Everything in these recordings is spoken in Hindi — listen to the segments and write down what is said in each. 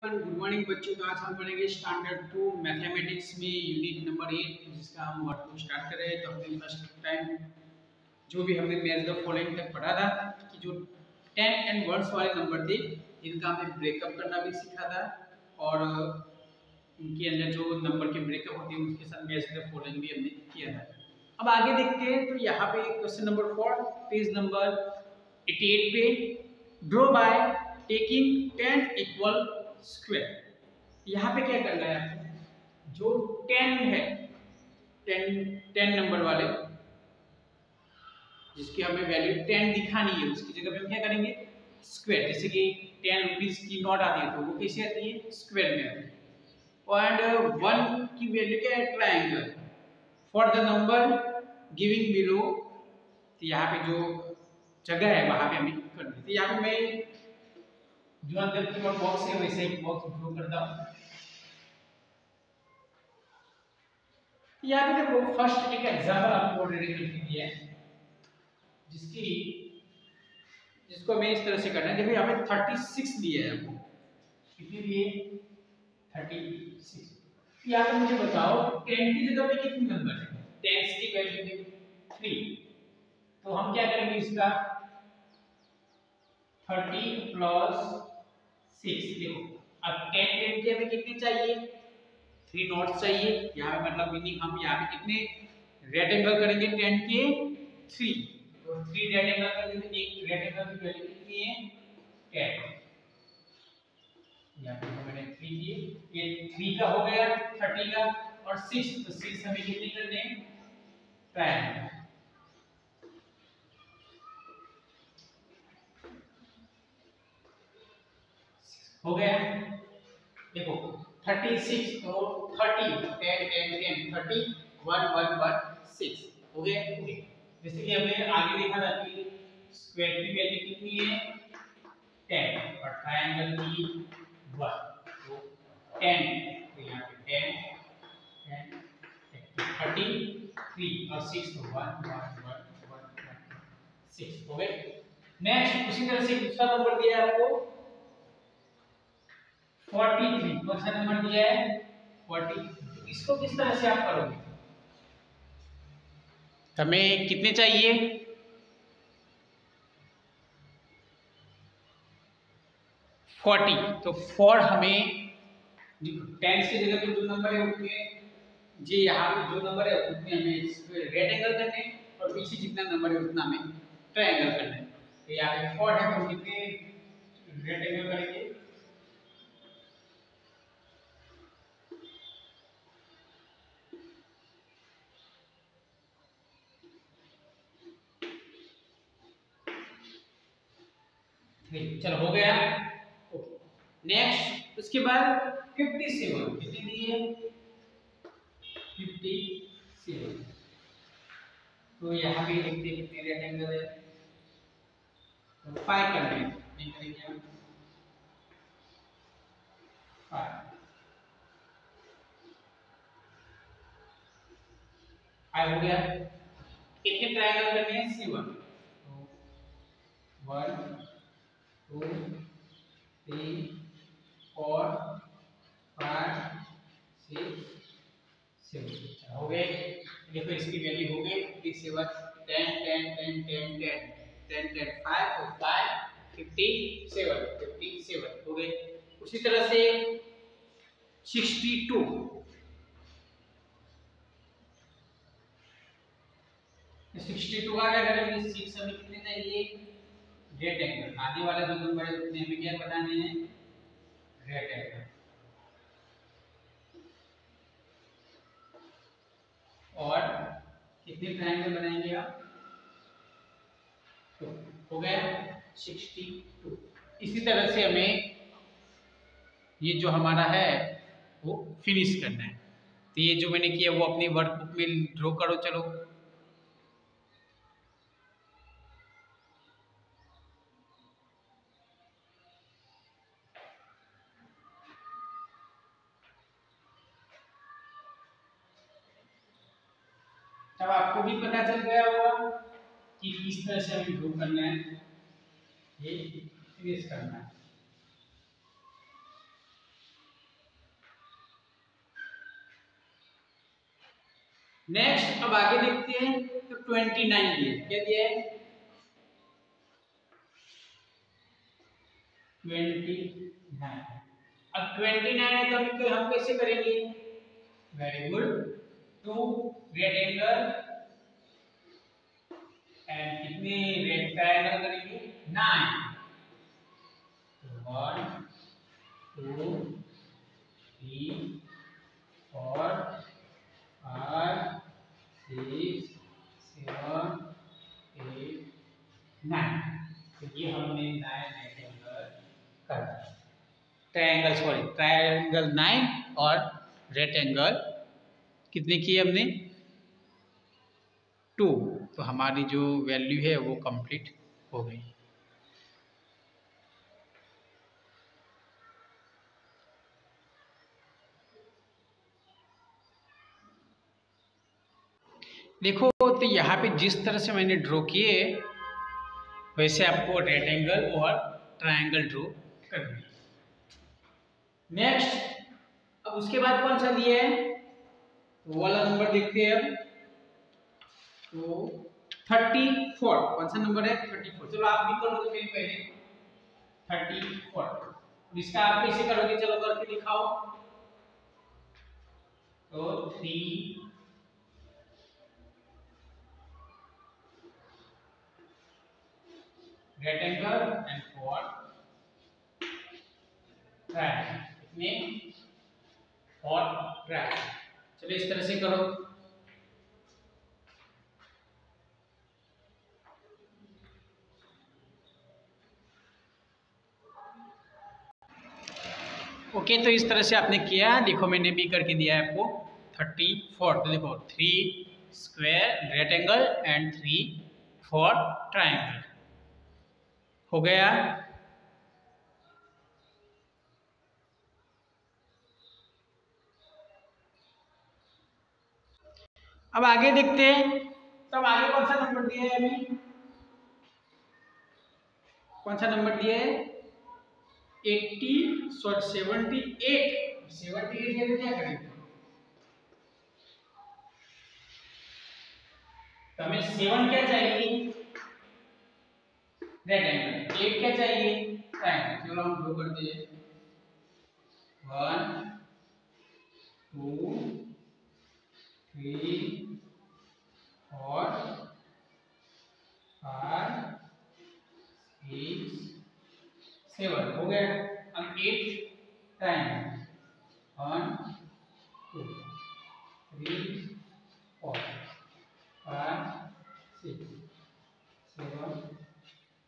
गुड मॉर्निंग बच्चों। तो आज हम पढ़ेंगे स्टैंडर्ड 2 मैथमेटिक्स में यूनिट नंबर 8 जिसका हम वर्क को स्टार्ट कर रहे हैं। तो हमने फर्स्ट टाइम जो भी हमने मैच द फॉलोइंग तक पढ़ा था कि जो 10 एंड वर्ड्स वाले नंबर थे इनका हमें ब्रेकअप करना भी सीखा था और इनके अंदर जो नंबर के ब्रेकअप होते हैं उसके साथ मैच द फॉलोइंग भी हमने किया था। अब आगे देखते हैं। तो यहाँ पे क्वेश्चन नंबर 4 पेज नंबर 88 पे draw by taking 10 equal square. यहाँ पे क्या करना है आपको, जो 10 है 10 नंबर वाले जिसकी हमें वैल्यू 10 दिखानी है उसकी जगह पे हम क्या करेंगे स्क्वायर। जैसे कि 10 रुपीज की नोट आती है तो वो कैसे आती है स्क्वायर में आती है। एंड 1 की वैल्यू क्या है triangle for the number giving below. तो यहाँ पे जो जगह है वहां पे हमें करनी है। तो यहाँ पे मैं जो अंदर की ओर बॉक्स है वैसे एक बॉक्स ड्रॉ करता हूं। यहाँ पे देखो फर्स्ट एक एग्जांपल आपको ऑलरेडी लिख दिया है जिसको मैं इस तरह से करना है। देखो यहाँ पे 36 दिया है हमको, कितनी दिए 36। यहाँ पे मुझे बताओ 10 की जगह पे कितने नंबर है, 10 की वैल्यू है 3। तो हम क्या करेंगे इसका 30 प्लस 6। देखो अब 10 के हमें कितने चाहिए 3 नोट्स चाहिए। यहाँ पे मतलब मीनिंग हम यहाँ पे कितने रेड एंगल करेंगे 10 के 3। तो 3 रेड एंगल करेंगे तो एक रेड एंगल की वैल्यू कितनी है 10। यहाँ पे मैंने 3 दिए, ये 3 का हो गया 30 का और 6 तो 6 हमें कितने करने हैं ट्रायंगल। हो गया देखो 36 तो 30 10 10 10 30 1 1 1 6 हो गया। जैसे कि हमने आगे देखा था कि स्क्वायर की वैल्यू कितनी है 10 और ट्रायंगल की 1 तो 10। तो यहाँ पे 10 33 और 6 तो 1 1 1 1 6 हो गए। नेक्स्ट उसी तरह से दूसरा नंबर दिया है आपको 43। कौन सा नंबर दिया है 43। इसको किस तरह से आप करोगे, हमें कितने चाहिए 40। तो 4 हमें 10 की जगह पे जो नंबर है उतने जी यहाँ पे जो नंबर है उतने हमें रेड एंगल करने हैं और पीछे जितना नंबर है उतना हमें ट्रायंगल करना है। तो यहाँ पे 4 है तो हम कितने रेड एंगल करेंगे 3। चलो हो गया। नेक्स्ट उसके बाद 57 कितने दिए 57। तो यहाँ पे देखते हैं कितने रेड एंगल है तो 5 करना है नहीं करेंगे हम 5 हो गया। कितने ट्रायंगल करने हैं 7 तो 1 2 3 4 5 6 7 हो गए। देखो इसकी वैल्यू हो गई 57 10 10 10 10 10 10 10 5 तो 5 57 हो गए। उसी तरह से 62 62 का क्या करेंगे 6 हमें कितने चाहिए रेड एंगल। आगे वाला जो नंबर है उतने हमें क्या बनाने हैं रेड एंगल। और कितने ट्रायंगल बनाएंगे आप तो हो गया 62। इसी तरह से हमें ये जो हमारा है वो फिनिश करना है। तो ये जो मैंने किया वो अपनी वर्कबुक में ड्रॉ करो। चलो तब आपको भी पता चल गया होगा कि किस तरह से हमें ड्रॉ करना है, ये फिनिश करना है। नेक्स्ट अब आगे देखते हैं तो 29 दिया, क्या दिया है 29। अब 29 है तो हम कैसे करेंगे, very good, two red angle and कितने रेड ट्रायंगल करेंगे 9, 1 2 3 4 5 6 7 8 9। तो ये हमने 9 रेक्टेंगल कर ट्रायंगल 9 और रेक्टेंगल कितने किए हमने 2। तो हमारी जो वैल्यू है वो कंप्लीट हो गई। देखो तो यहाँ पे जिस तरह से मैंने ड्रॉ किए वैसे आपको रेक्टेंगल और ट्रायंगल ड्रॉ करना है। नेक्स्ट अब उसके बाद कौन सा दिया है तो वाला नंबर देखते हैं अब, तो 34 कौन सा नंबर है 34। चलो आप भी करोगे फिर पहले 34। इसका आप कैसे करोगे, चलो करके दिखाओ। तो 3 रेक्टेंगल एंड 4 ट्रायंगल, कितने 4 ट्रायंगल। चलो इस तरह से करो। ओके तो इस तरह से आपने किया, देखो मैंने भी करके दिया है आपको 34। तो देखो 3 स्क्वायर रेक्टेंगल एंड 3 4 ट्रायंगल हो गया। अब आगे देखते हैं, तब आगे कौन सा नंबर दिया है अभी, कौन सा नंबर दिया है 78 है तो क्या करेंगे, तो हमें 7 क्या चाहिए रेक्टेंगल, 8 क्या चाहिए ट्रायंगल। चलो हम ड्रॉ करते हैं 1 2 3 4 5 6 7 हो गया। अब 8 ट्रायंगल 1 2 3 4 5 6 7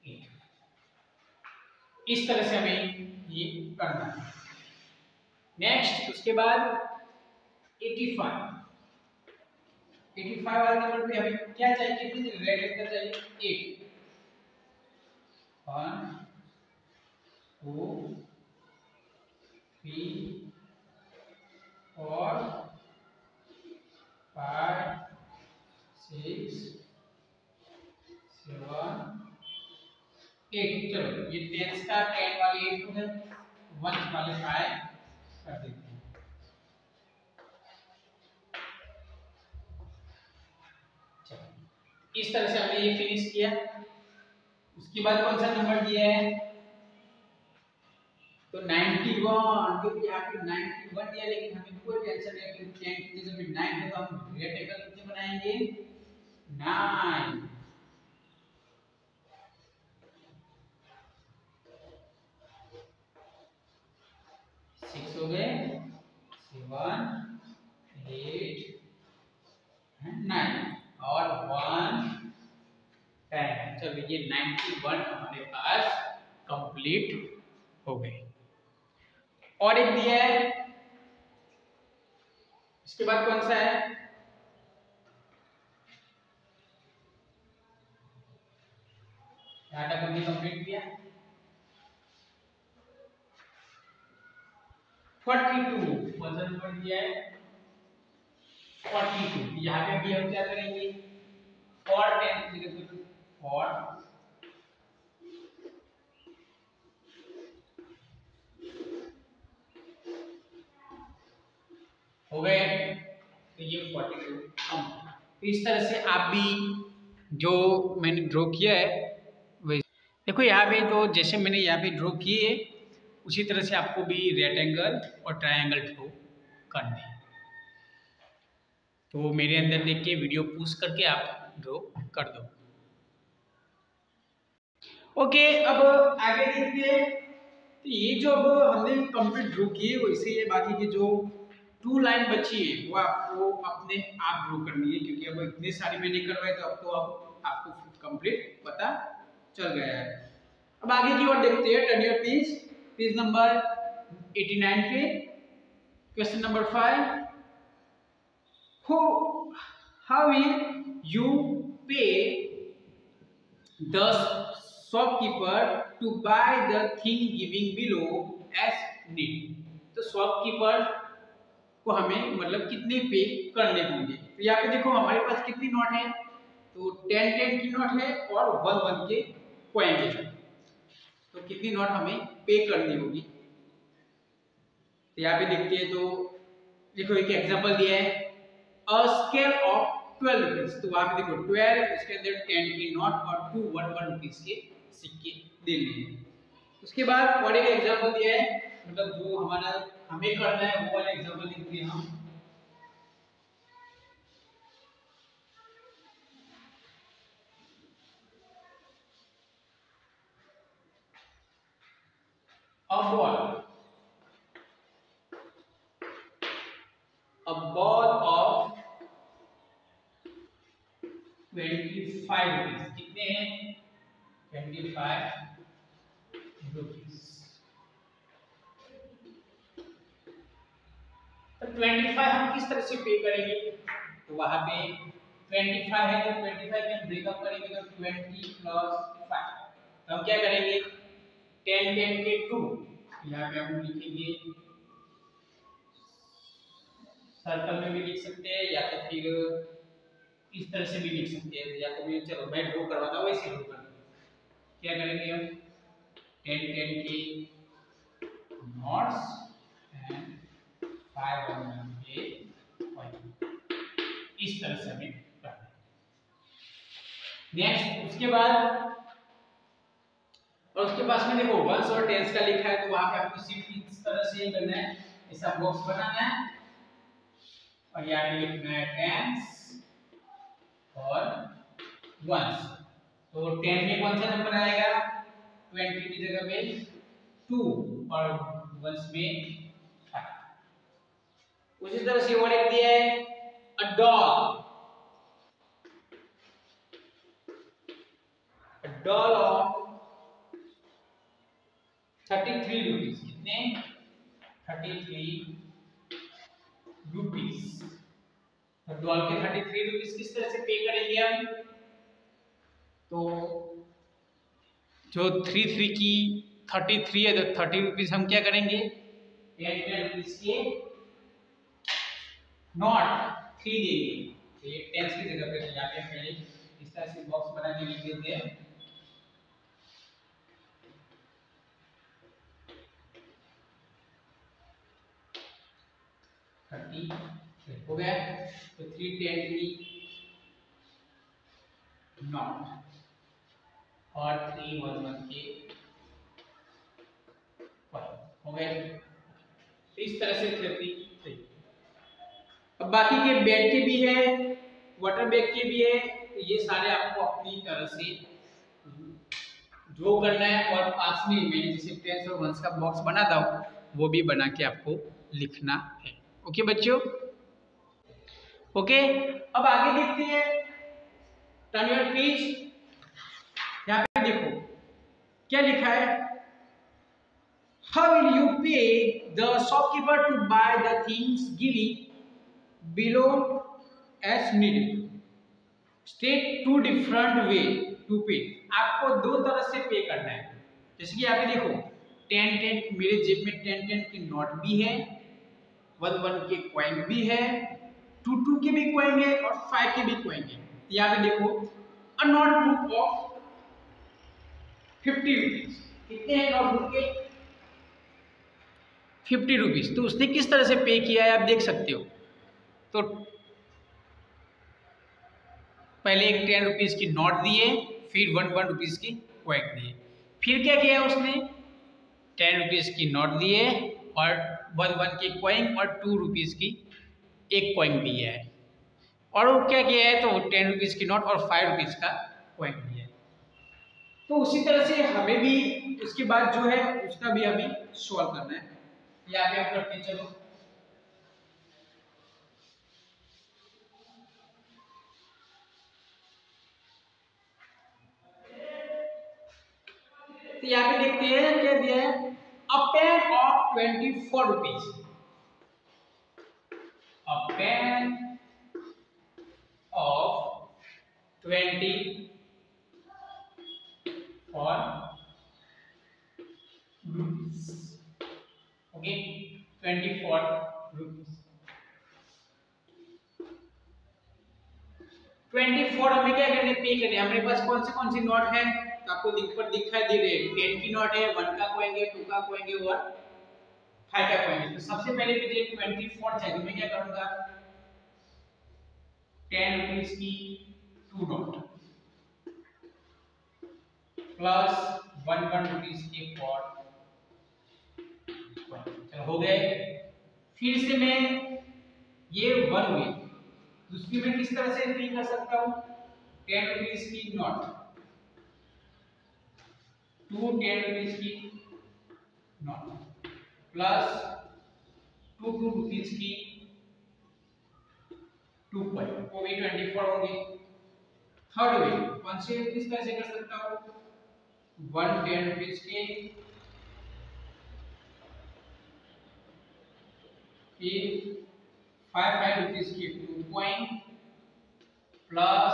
8। इस तरह से हमें ये करना है। नेक्स्ट उसके बाद 85 वाले नंबर पे हमें क्या चाहिए, कितने रेक्टेंगल चाहिए 8, 1 2 3 4 5 6 7 8। चलो ये 10 का 10 वाले 8 हो गए, 1 वाले 5 कर देते हैं। इस तरह से हमने ये फिनिश किया। उसके बाद कौन सा नंबर दिया है तो 91, क्योंकि यहाँ पे 91 दिया, लेकिन हमें कोई टेंशन नहीं है क्योंकि 10 की जगह पे 9 है तो हम रेक्टेंगल कितने बनाएंगे 9। 6 हो गए 7 8 9 और 1 10। चलो ये 91 हमारे पास कंप्लीट हो गए। और एक दिया है, इसके बाद कौन सा है डाटा हमने कंप्लीट किया 42। कौन सा नंबर दिया है 42। यहाँ पे भी हम क्या करेंगे 4 10 4 हो गए। तो ये 42 कम। तो इस तरह से आप भी जो मैंने ड्रॉ किया है वैसे देखो यहाँ पे, तो जैसे मैंने यहाँ पे ड्रॉ किए उसी तरह से आपको भी रेक्टेंगल और ट्रायंगल ड्रॉ करने हैं। तो मेरे अंदर देख के वीडियो पॉज करके आप ड्रॉ कर दो। ओके, अब आगे देखते हैं। तो ये जो अब हमने कंप्लीट ड्रॉ किए वैसे ये बाकी की जो 2 लाइन बची है वो आपको अपने आप ड्रॉ करनी है, क्योंकि अब इतने सारी मैंने करवाए तो अब आपको कंप्लीट पता चल गया है। अब आगे की ओर देखते हैं। टर्न योर पेज नंबर 89 पे question number 5। How will you pay the shopkeeper to buy the thing given below as need? तो शॉपकीपर को हमें मतलब कितने पे करने होंगे। तो यहाँ पे देखो हमारे पास कितनी नोट है, तो 10 की नोट है और 1 के कॉइन है। तो कितनी नोट हमें पे करनी होगी, तो यहाँ पे देखते हैं। तो देखो एक एग्जांपल दिया है, अ स्केल ऑफ 12 रुपीज। तो वहां पे देखो 12, उसके अंदर 10 की नोट और 2 1 रुपीज के सिक्के देने हैं। उसके बाद और एक एग्जांपल दिया है, मतलब जो हमें करना है वो वाला एग्जांपल लिखते हैं हम। a ball of 25 rupees. कितने हैं? 25 रुपीज। तो 25 हम किस तरह से पे करेंगे, तो वहां पे 25 है तो 25 में ब्रेकअप करेंगे तो 20 + 5। तो हम क्या करेंगे, 10 के 2 यहाँ पे हम लिखेंगे, सर्कल में भी लिख सकते हैं या तो फिर इस तरह से भी लिख सकते हैं, या तो चलो मैं ड्रॉ करवाता हूँ वैसे ड्रॉ करते हैं। क्या करेंगे हम, 10 के नोट्स एंड 5 1 के कॉइन, इस तरह से हमें करना है। नेक्स्ट उसके बाद और उसके पास में देखो 1s और 10s का लिखा है, तो वहां पे आपको सिर्फ इस तरह से करना है, ऐसा बॉक्स बनाना है और यहाँ पे लिखना है 10s और 1s। तो 10 में कौन सा नंबर आएगा, 20 की जगह पे 2 और 1s में 5। उसी तरह से और एक दिया है, a doll of 33 रुपीज। कितने, 33 रुपीज। तो डॉल के 33 रुपीज किस तरह से पे करेंगे हम, तो जो 33 की 33 है तो 30 रुपीज हम क्या करेंगे, 10 रुपीज के नॉट 3 देंगे। तो ये 10 की जगह पे यहाँ पे पहले इस तरह से बॉक्स बना के लिख देते हैं। हो गया, तो 310 की नॉट और 311 के हो गए। तो इस तरह से 33। अब बाकी के बेड के भी है, वाटर बैग के भी है, तो ये सारे आपको अपनी तरह से ड्रॉ करना है। और पास में मैंने जैसे 10s और 1s का बॉक्स बनाता हूँ वो भी बना के आपको लिखना है। ओके बच्चों, ओके। अब आगे देखते हैं, टर्न योर पेज। यहाँ पे देखो क्या लिखा है, how will you pay the shopkeeper to buy the things given below as needed, state 2 different way to pay. आपको 2 तरह से पे करना है। जैसे कि यहाँ पे देखो 10 मेरे जेब में 10 की नोट भी है, 1 के कॉइन भी है, 2 के भी कॉइन है और 5 के भी कॉइन है। यहाँ पे देखो अ नोटबुक ऑफ 50 रुपीज। कितने हैं नोटबुक के, 50 रुपीज। तो उसने किस तरह से पे किया है आप देख सकते हो। तो पहले एक 10 रुपीज़ की नोट दिए, फिर 1 रुपीज़ की कॉइन दिए। फिर क्या किया उसने, 10 रुपीज़ की नोट दिए और 1 की कॉइन और 2 रुपीज़ की एक कॉइन दिया है। और वो क्या किया है, तो 10 रुपीज़ की नोट और 5 रुपीज़ का कॉइन दिया है। तो उसी तरह से हमें भी उसके बाद जो है उसका भी हमें सॉल्व करना है। यहाँ पे आप करते हैं, चलो तो यहाँ पे देखते हैं क्या दिया है, a pen of 24 rupees, a pen of 24 rupees, okay 24 rupees. 24 हमें क्या करने, पे करने। हमारे पास कौन सी नोट है, तो आपको पर दिखाई दे रहे 10 की नोट है, 1 का कॉइन है, 2 का कॉइन है और 5 का कॉइन है। तो सबसे पहले मुझे 24 चाहिए, मैं क्या करूंगा, 10 रुपीज की 2 नोट प्लस 1 रुपीज के 4, चलो हो गए। फिर से मैं ये 1 हुई, दूसरी में किस तरह से एंट्री कर सकता हूँ, 10 रुपीज की नोट, 2 10 रुपीज की नोट प्लस 2 रुपीज की 2 कॉइन, वो भी 24 होंगे। थर्ड वे कौन से किस तरह से कर सकता हूँ, 1 10 रुपीज के, फिर 5 रुपीज की 2 कॉइन प्लस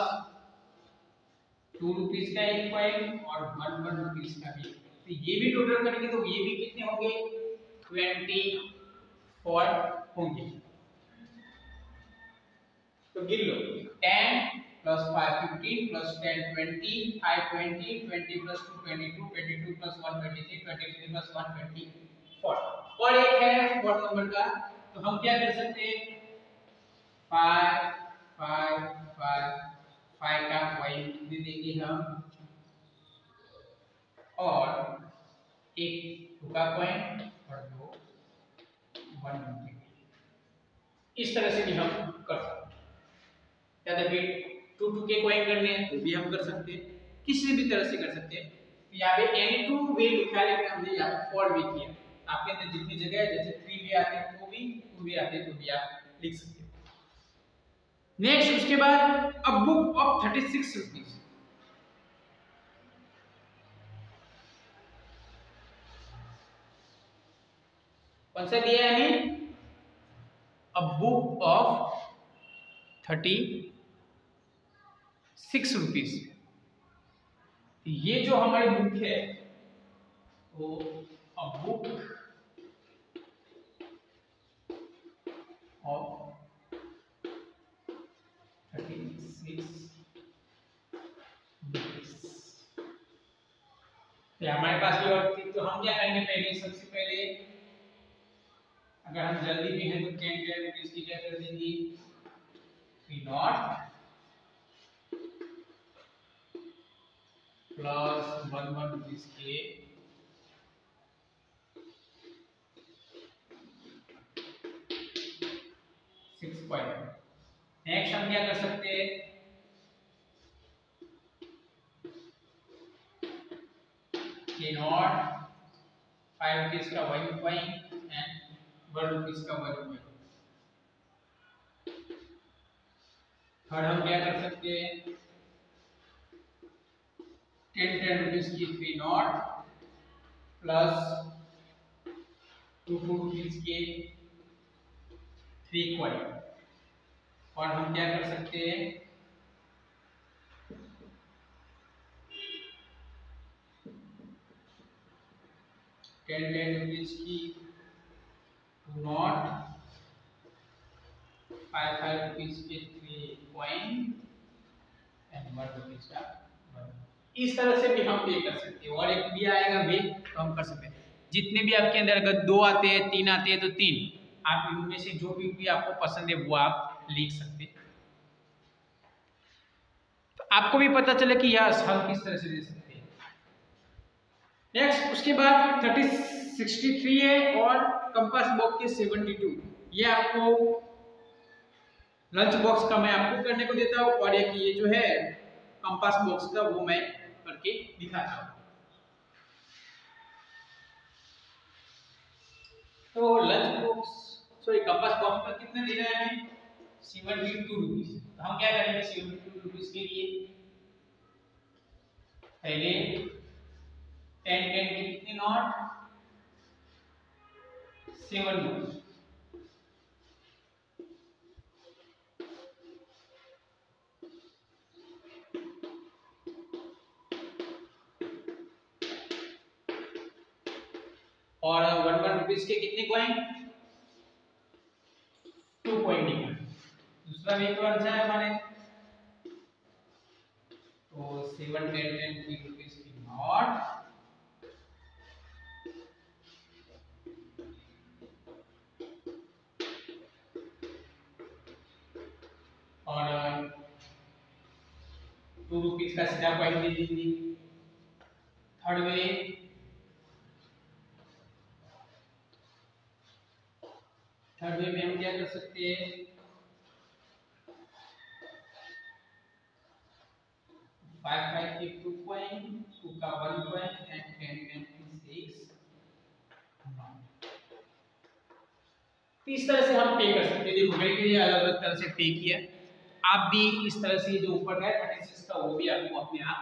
2 रुपीज का एक कॉइन और 1 रुपीज का भी। तो ये भी टोटल करेंगे तो ये भी कितने होंगे, 24 होंगे। तो गिन लो, 10 plus 5 15 plus 10 20, 5 20, 20 plus 2 22, 22 plus 1 23, 23 plus 1 24। और एक है फोर्थ नंबर का, तो हम क्या कर सकते हैं, 5 5 5 5 का कॉइन दे देंगे हम, और एक 2 का कॉइन और 2 1 रुपये। इस तरह से भी हम कर सकते हैं। या तो फिर 2 के कॉइन करने हैं तो भी हम कर सकते हैं, किसी भी तरह से कर सकते हैं। यहाँ पे एनी 2 वे लिखा है, लेकिन हमने यहाँ पे 4 वे किया। आपके अंदर जितनी जगह है, जैसे 3 वे आते हैं तो भी, 2 वे आते हैं तो भी आप लिख सकते हैं। नेक्स्ट उसके बाद अ बुक ऑफ 36 रुपीज, कौन सा दिया है हमें, अ बुक ऑफ 36 रुपीज। ये जो हमारी बुक है वो अ बुक ऑफ 36 रुपीज। हमारे पास भी और थी, तो हम क्या करेंगे, पहले सबसे पहले अगर हम जल्दी भी हैं तो 10 रुपीज की क्या कर देंगे, 3 नॉट प्लस 1 रुपीज के 6 कॉइन। नेक्स्ट हम क्या कर सकते हैं, के नॉट 5 रुपीज का 1 कॉइन एंड 1 रुपीज का 1 कॉइन। थर्ड हम क्या कर सकते हैं, 10 रुपीज की 3 नॉट प्लस 2 रुपीज के 3 कॉइन। और हम क्या कर सकते हैं, 10 रुपीज की 2 नॉट, 5 रुपीज के 3 कॉइन एंड 1 रुपीज का 1। इस तरह से भी हम पे कर सकते हैं। और एक भी आएगा वे, तो हम कर सकते हैं। जितने भी आपके अंदर अगर 2 आते हैं, 3 आते हैं तो 3, आप इनमें से जो भी आपको पसंद है वो आप लिख सकते हैं। आपको भी पता चले कि यस हम किस तरह से दे सकते हैं। नेक्स्ट उसके बाद 63 है और कंपास बॉक्स के 72, ये आपको लंच बॉक्स का मैं आपको करने को देता हूँ और एक ये जो है कंपास बॉक्स का वो मैं करके दिखाता हूँ। तो lunch box sorry compass box का कितने देना है हमें 72 रुपीस। तो हम क्या करेंगे 72 रुपीस के लिए पहले 10 के कितने नोट 7 नोट, और 1 रुपीस के कितने कॉइन 2 कॉइन निकाल। दूसरा भी कौन सा है हमारे तो 7 10 10 रुपीस की नोट और 2 रुपीस का सीधा कॉइन दे दीजिए। थर्ड वे में हम क्या कर सकते हैं 5 की 2 कॉइन 2 का 1 कॉइन एंड 10 की 6। इस तरह से हम पे कर सकते हैं। देखो मैंने के लिए अलग अलग तरह से पे किया, आप भी इस तरह से जो ऊपर है 36 का वो भी आपको अपने आप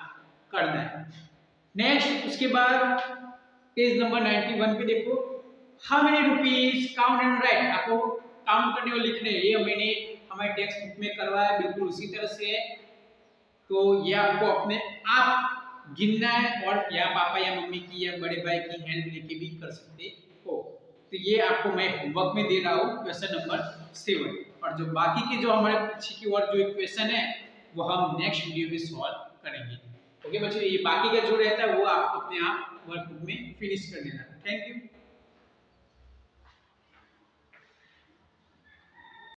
करना है। नेक्स्ट उसके बाद पेज नंबर 91 पे देखो how many rupees count and right, आपको काउंट करने और लिखने हैं। ये मैंने हमारे टेक्स्ट बुक में करवाया बिल्कुल उसी तरह से है। तो ये आपको अपने आप गिनना है और या पापा या मम्मी की या बड़े भाई की हेल्प लेके भी कर सकते हो। तो ये आपको मैं होमवर्क में दे रहा हूँ क्वेश्चन नंबर 7, और जो बाकी के जो हमारे पीछे की और जो क्वेश्चन है वो हम नेक्स्ट वीडियो में सॉल्व करेंगे। ओके बच्चों, ये बाकी का जो रहता है वो आप अपने आप वर्कबुक में फिनिश कर देना। Thank you.